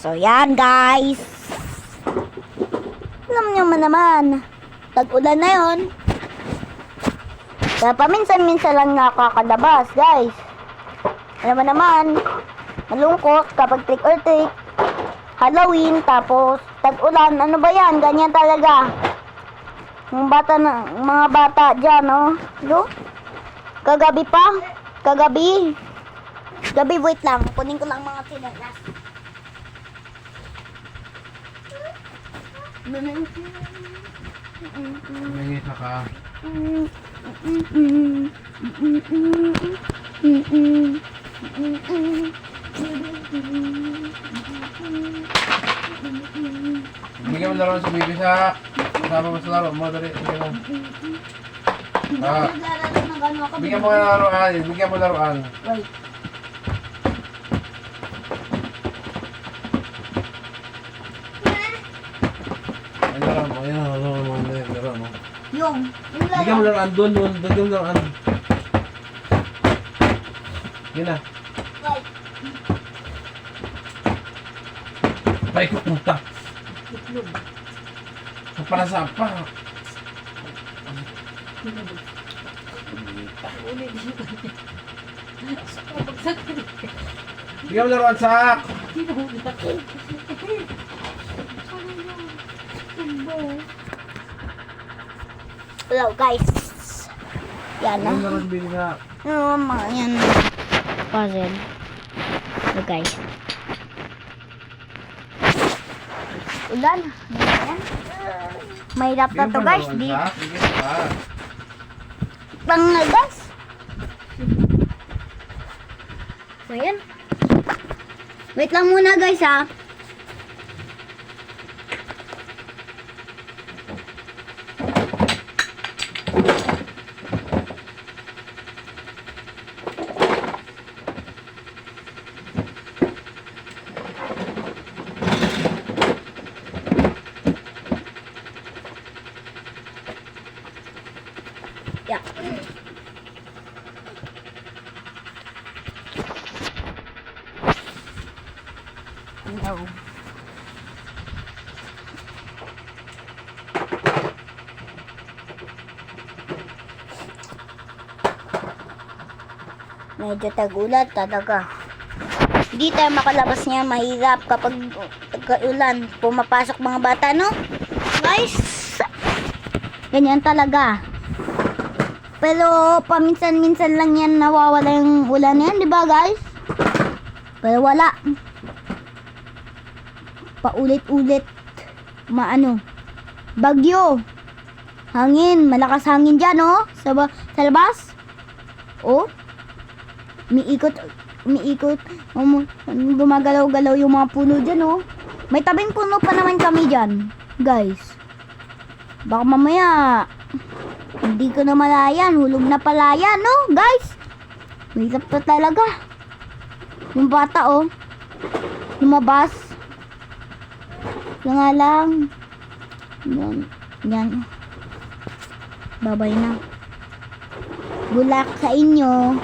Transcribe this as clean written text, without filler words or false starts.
So, yan guys. Alam nyo naman, tag-ulan na yun. Kaya paminsan-minsan lang nakakalabas, guys. Alam mo naman, malungkot kapag trick or treat, Halloween, tapos tag-ulan. Ano ba yan? Ganyan talaga. Mga bata dyan, oh. No? Kagabi pa. Kagabi, wait lang. Kunin ko lang mga sinelas. Nangita ka. Bigyan mo laruan sa bibi sa kasama mo sa laro mo dali. Bigyan mo laruan. Bigyan mo laruan. Wait. Laruan mo. Ayan, laruan mo. Laruan mo. Yung Bigyan mo laruan doon. Bigyan mo laruan. Yun na. Wait. Bay ko puta. Para sa apa? Bigyan mo laruan sak. Hello guys. Yan na. Bigyan mo laruan bibi sak. Mga yan. Puzzle. Hello guys. Ulan. Yan. Mahirap na to guys. Di. Bang na guys. Ayan. Wait lang muna guys ha. Yeah. No. Medyo tagulat talaga. Hindi tayo makalabas niya, mahirap kapag ulan, pumapasok mga bata, no? Guys, ganyan talaga. Pero paminsan-minsan lang yan nawawala yung ulan yan, di ba guys? Pero wala. Paulit-ulit. Bagyo. Hangin, malakas hangin dyan, oh. Sa labas. Oh. Umiikot. Gumagalaw-galaw yung mga puno dyan, oh. May tabing puno pa naman kami dyan, guys. Baka mamaya hindi ko na malayan. Hulog na pala yan, no, guys. Mahirap pa talaga. Yung bata, oh. Lumabas. Nga lang. Yan. Babay na. Good luck sa inyo.